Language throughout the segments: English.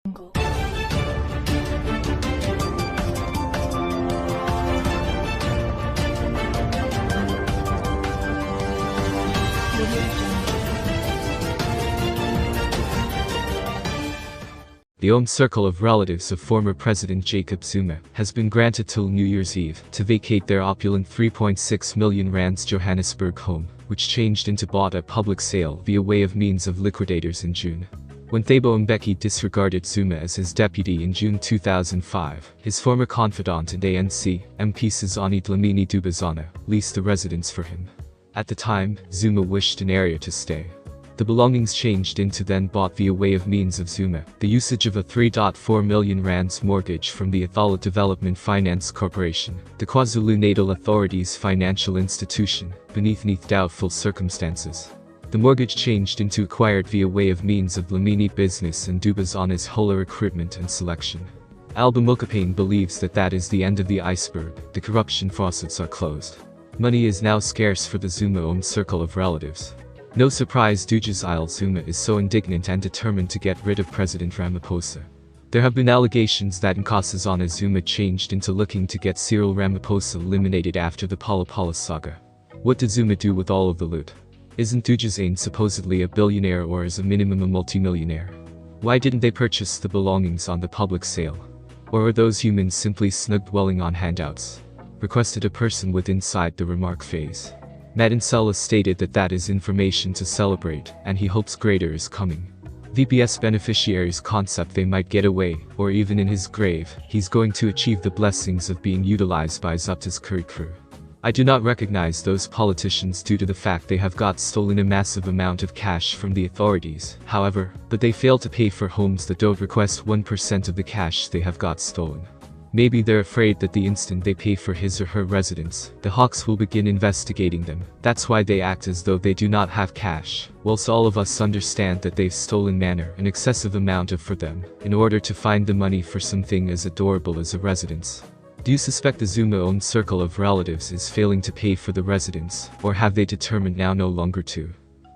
The home circle of relatives of former President Jacob Zuma has been granted till New Year's Eve to vacate their opulent 3.6 million rands Johannesburg home, which changed into bought at public sale via way of means of liquidators in June. When Thabo Mbeki disregarded Zuma as his deputy in June 2005, his former confidant and ANC MP Sizani Dlamini Dubuzana leased the residence for him. At the time, Zuma wished an area to stay. The belongings changed into then bought via way of means of Zuma, the usage of a 3.4 million rands mortgage from the Athala Development Finance Corporation, the KwaZulu-Natal Authority's financial institution, beneath doubtful circumstances. The mortgage changed into acquired via way of means of Dlamini business and Dubuzana's whole recruitment and selection. Alba Mokapane believes that is the end of the iceberg, the corruption faucets are closed. Money is now scarce for the Zuma-owned circle of relatives. No surprise Dujazile Zuma is so indignant and determined to get rid of President Ramaphosa. There have been allegations that Nkosazana Zuma changed into looking to get Cyril Ramaphosa eliminated after the Phala saga. What did Zuma do with all of the loot? Isn't Dujazane supposedly a billionaire or as a minimum a multimillionaire? Why didn't they purchase the belongings on the public sale? Or are those humans simply snug dwelling on handouts? Requested a person with inside the remark phase. Madincella stated that is information to celebrate, and he hopes greater is coming. VPS beneficiaries concept they might get away, or even in his grave, he's going to achieve the blessings of being utilized by Zupta's curry crew. I do not recognize those politicians due to the fact they have got stolen a massive amount of cash from the authorities, however, but they fail to pay for homes that don't request 1% of the cash they have got stolen. Maybe they're afraid that the instant they pay for his or her residence, the hawks will begin investigating them. That's why they act as though they do not have cash, whilst all of us understand that they've stolen an excessive amount of for them, in order to find the money for something as adorable as a residence. Do you suspect the Zuma-owned circle of relatives is failing to pay for the residence, or have they determined now no longer to?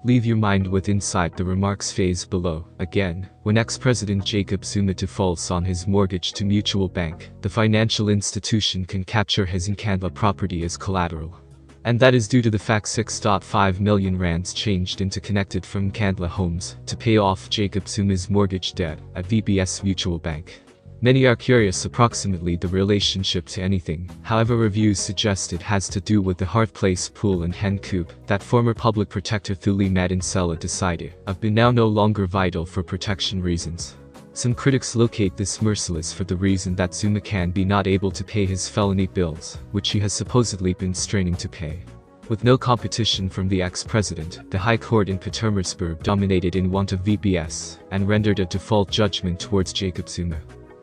Leave your mind with inside the remarks phase below. Again, when ex-President Jacob Zuma defaults on his mortgage to Mutual Bank, the financial institution can capture his Nkandla property as collateral. And that is due to the fact 6.5 million rands changed into connected from Nkandla homes to pay off Jacob Zuma's mortgage debt at VBS Mutual Bank. Many are curious approximately the relationship to anything, however reviews suggest it has to do with the Hearth Place pool and hen coop that former public protector Thuli Madincella decided have been now no longer vital for protection reasons. Some critics locate this merciless for the reason that Zuma can be not able to pay his felony bills, which he has supposedly been straining to pay. With no competition from the ex-president, the High Court in Pietermaritzburg dominated in want of VPS and rendered a default judgment towards Jacob Zuma.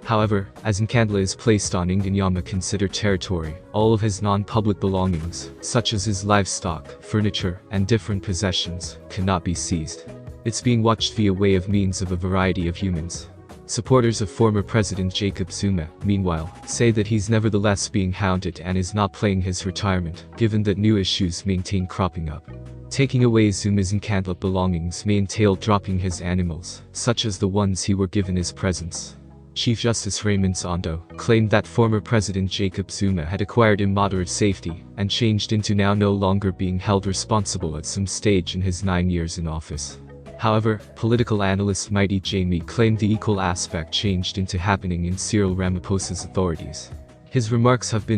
However, as Nkandla is placed on Inganyama considered territory, all of his non-public belongings, such as his livestock, furniture, and different possessions, cannot be seized. It's being watched via way of means of a variety of humans. Supporters of former President Jacob Zuma, meanwhile, say that he's nevertheless being hounded and is not playing his retirement, given that new issues maintain cropping up. Taking away Zuma's Nkandla belongings may entail dropping his animals, such as the ones he were given his presence. Chief Justice Raymond Zondo claimed that former President Jacob Zuma had acquired immoderate safety and changed into now no longer being held responsible at some stage in his 9 years in office. However, political analyst Mighty Jamie claimed the equal aspect changed into happening in Cyril Ramaphosa's authorities. His remarks have been